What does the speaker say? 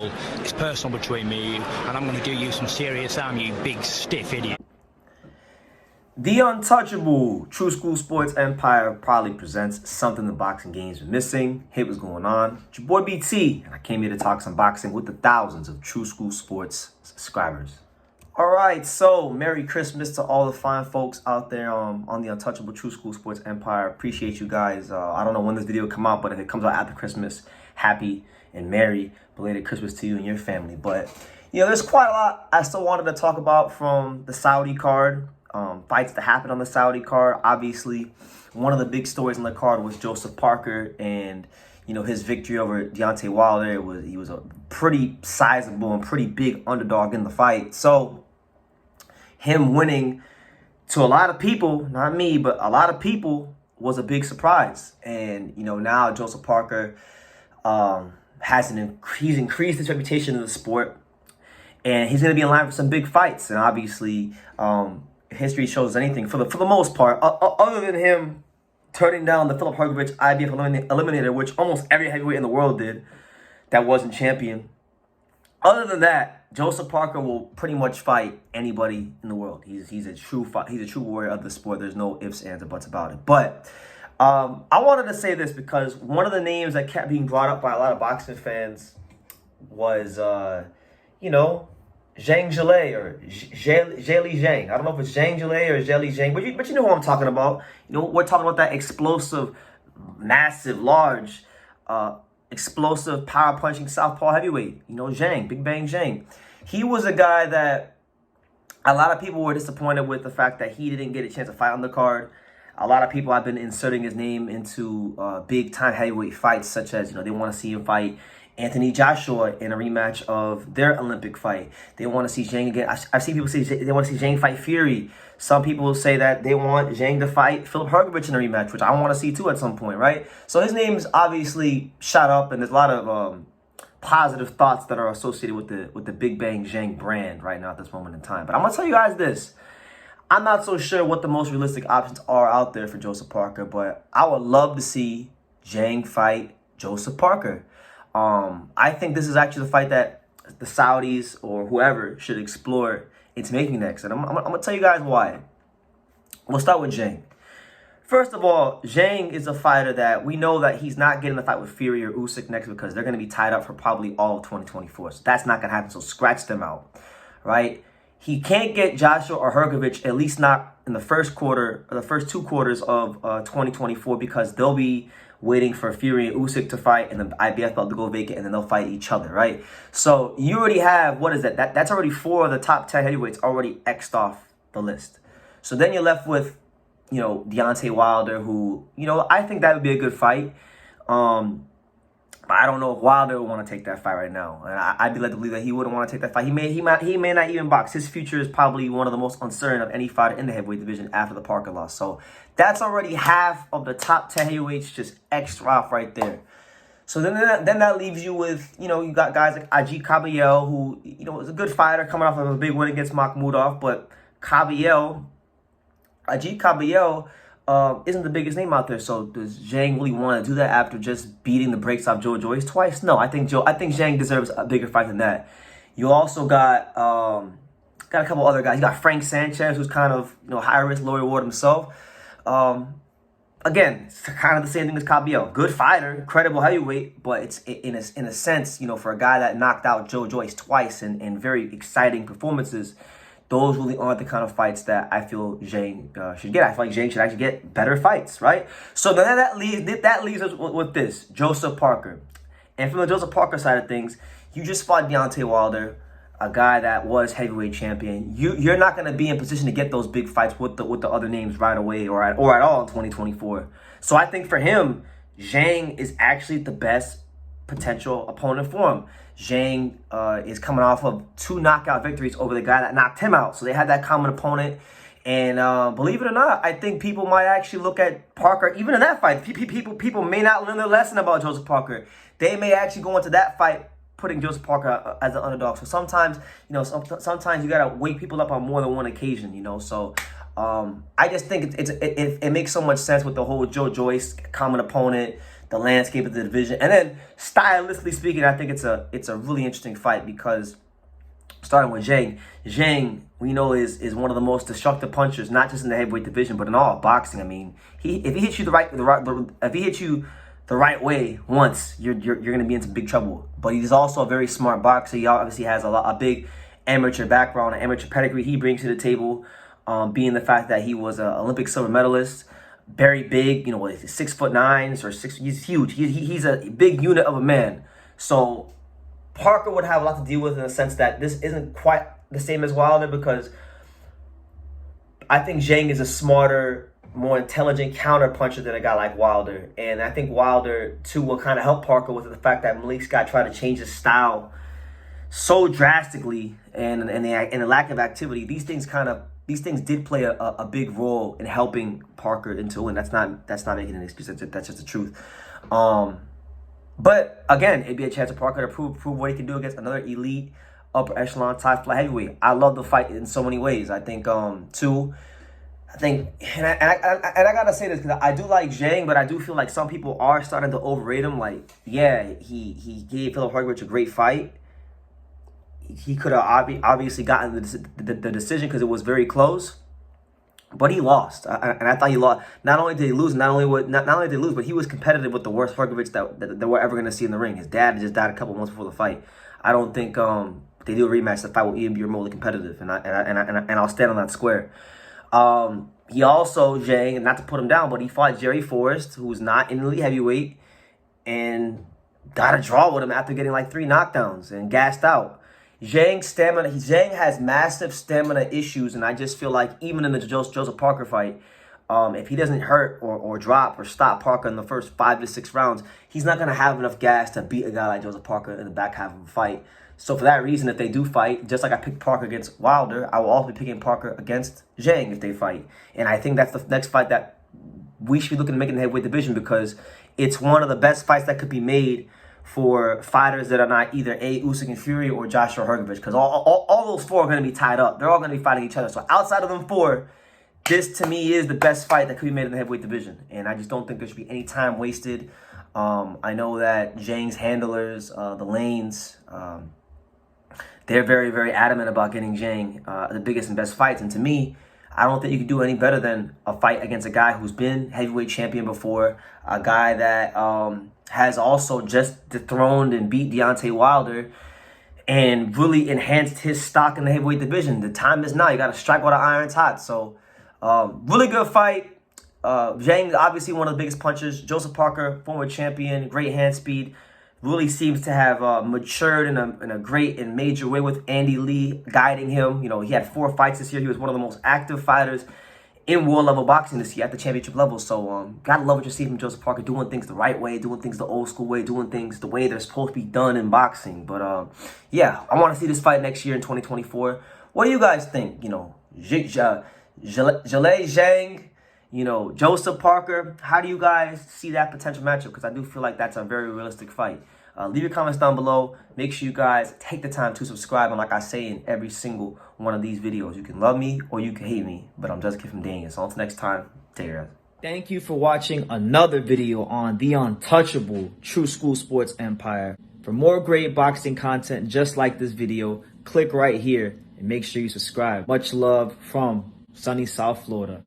It's personal between me and you, and I'm going to do you some serious harm, you big stiff idiot. The untouchable True School Sports Empire proudly presents something the boxing games are missing. Hey, what's going on? It's your boy BT, and I came here to talk some boxing with the thousands of True School Sports subscribers. All right, so Merry Christmas to all the fine folks out there on the untouchable True School Sports Empire. Appreciate you guys. I don't know when this video will come out, but if it comes out after Christmas, happy and merry belated Christmas to you and your family. But, you know, there's quite a lot I still wanted to talk about from the Saudi card. Fights that happened on the Saudi card. Obviously, one of the big stories on the card was Joseph Parker and, you know, his victory over Deontay Wilder. He was a pretty sizable and pretty big underdog in the fight. So him winning, to a lot of people, not me, but a lot of people, was a big surprise. And, you know, now Joseph Parker he's increased his reputation in the sport, and he's going to be in line for some big fights. And obviously, history shows anything for the most part, other than him turning down the Filip Hrgović IBF eliminator, which almost every heavyweight in the world did that wasn't champion. Other than that, Joseph Parker will pretty much fight anybody in the world. He's a true warrior of the sport. There's no ifs, ands, or buts about it. But I wanted to say this because one of the names that kept being brought up by a lot of boxing fans was, you know, Zhilei or Zhang. I don't know if it's Zhilei or Zhang, but you know who I'm talking about. You know, we're talking about that explosive, massive, large, explosive, power-punching southpaw heavyweight. You know, Zhang, Big Bang Zhang. He was a guy that a lot of people were disappointed with the fact that he didn't get a chance to fight on the card. A lot of people have been inserting his name into big-time heavyweight fights, such as, you know, they want to see him fight Anthony Joshua in a rematch of their Olympic fight. They want to see Zhang again. I've seen people say they want to see Zhang fight Fury. Some people say that they want Zhang to fight Filip Hrgović in a rematch, which I want to see too at some point, right? So his name's obviously shot up, and there's a lot of positive thoughts that are associated with the Big Bang Zhang brand right now at this moment in time. But I'm gonna tell you guys this. I'm not so sure what the most realistic options are out there for Joseph Parker, but I would love to see Zhang fight Joseph Parker. I think this is actually the fight that the Saudis or whoever should explore into making next. And I'm going to tell you guys why. We'll start with Zhang. First of all, Zhang is a fighter that we know that he's not getting the fight with Fury or Usyk next because they're going to be tied up for probably all of 2024. So that's not going to happen. So scratch them out, right? He can't get Joshua or Hrgović, at least not in the first quarter or the first two quarters of 2024, because they'll be waiting for Fury and Usyk to fight and the IBF belt to go vacant, and then they'll fight each other, right? So you already have, what is that? That's already 4 of the top 10 heavyweights already X'd off the list. So then you're left with, you know, Deontay Wilder, who, you know, I think that would be a good fight. But I don't know if Wilder would want to take that fight right now. And I'd be led to believe that he wouldn't want to take that fight. He may not even box. His future is probably one of the most uncertain of any fighter in the heavyweight division after the Parker loss. So that's already half of the top 10 heavyweights just extra off right there. So then that leaves you with, you know, you got guys like Ajit Kabayel, who, you know, is a good fighter coming off of a big win against Makhmudov. But Ajit Kabayel isn't the biggest name out there. So does Zhang really want to do that after just beating the brakes off Joe Joyce twice? No, I think Zhang deserves a bigger fight than that. You also got a couple other guys. You got Frank Sanchez, who's kind of, you know, high risk, low reward himself. Again, it's kind of the same thing as Kabayel. Good fighter, incredible heavyweight, but it's in a sense, you know, for a guy that knocked out Joe Joyce twice in very exciting performances, those really aren't the kind of fights that I feel Zhang should get. I feel like Zhang should actually get better fights, right? So then that leaves us with this, Joseph Parker. And from the Joseph Parker side of things, you just fought Deontay Wilder, a guy that was heavyweight champion. You're not going to be in position to get those big fights with the other names right away or at all in 2024. So I think for him, Zhang is actually the best potential opponent for him. Zhang is coming off of 2 knockout victories over the guy that knocked him out. So they had that common opponent. And believe it or not, I think people might actually look at Parker, even in that fight. People may not learn their lesson about Joseph Parker. They may actually go into that fight putting Joseph Parker as an underdog. So sometimes, you know, sometimes you got to wake people up on more than one occasion, you know. So I just think it makes so much sense with the whole Joe Joyce common opponent, the landscape of the division. And then stylistically speaking, I think it's a really interesting fight because starting with Zhang. Zhang, we know, is one of the most destructive punchers, not just in the heavyweight division, but in all of boxing. I mean, if he hits you the right way once, you're gonna be in some big trouble. But he's also a very smart boxer. He obviously has a big amateur background, an amateur pedigree he brings to the table, being the fact that he was an Olympic silver medalist, very big, 6'9" or 6. He's huge. He's a big unit of a man. So Parker would have a lot to deal with in the sense that this isn't quite the same as Wilder, because I think Zhang is a smarter, more intelligent counter puncher than a guy like Wilder. And I think Wilder, too, will kind of help Parker with the fact that Malik Scott tried to change his style so drastically, and the lack of activity. These things did play a big role in helping Parker into win. That's not making an excuse. That's just the truth. But again, it'd be a chance for Parker to prove what he can do against another elite upper echelon top flight heavyweight. I love the fight in so many ways. I think too. I think, and I gotta say this because I do like Zhang, but I do feel like some people are starting to overrate him. Like, yeah, he gave Filip Hrgović a great fight. He could have obviously gotten the decision because it was very close, but he lost. And I thought he lost. Not only did he lose, not only did he lose, but he was competitive with the worst Hrgović that we're ever going to see in the ring. His dad just died a couple months before the fight. I don't think they do a rematch. The fight will even be remotely competitive, and I'll stand on that square. He also, Zhang, not to put him down, but he fought Jerry Forrest, who's not in elite heavyweight, and got a draw with him after getting like 3 knockdowns and gassed out. Zhang has massive stamina issues, and I just feel like even in the Joseph Parker fight, if he doesn't hurt or drop or stop Parker in the first 5 to 6 rounds, he's not going to have enough gas to beat a guy like Joseph Parker in the back half of a fight. So for that reason, if they do fight, just like I picked Parker against Wilder, I will also be picking Parker against Zhang if they fight. And I think that's the next fight that we should be looking to make in the heavyweight division, because it's one of the best fights that could be made for fighters that are not either Usyk and Fury or Joshua Hrgović, because all those 4 are going to be tied up. They're all going to be fighting each other. So outside of them 4, this to me is the best fight that could be made in the heavyweight division. And I just don't think there should be any time wasted. I know that Zhang's handlers, the lanes, they're very, very adamant about getting Zhang the biggest and best fights. And to me, I don't think you can do any better than a fight against a guy who's been heavyweight champion before, a guy that has also just dethroned and beat Deontay Wilder and really enhanced his stock in the heavyweight division. The time is now. You got to strike while the iron's hot. So, really good fight. Zhang, obviously one of the biggest punchers. Joseph Parker, former champion, great hand speed. Really seems to have matured in a great and major way with Andy Lee guiding him. He had 4 fights this year. He was one of the most active fighters in world level boxing this year at the championship level. So gotta love what you see from Joseph Parker, doing things the right way, doing things the old school way, doing things the way they're supposed to be done in boxing. But yeah, I want to see this fight next year in 2024. What do you guys think? Zhilei, Zhang, Joseph Parker. How do you guys see that potential matchup? Because I do feel like that's a very realistic fight. Leave your comments down below. Make sure you guys take the time to subscribe. And like I say in every single one of these videos, you can love me or you can hate me, but I'm just a kid from Daniel. So until next time, take care. Thank you for watching another video on the untouchable True School Sports Empire. For more great boxing content just like this video, click right here and make sure you subscribe. Much love from sunny South Florida.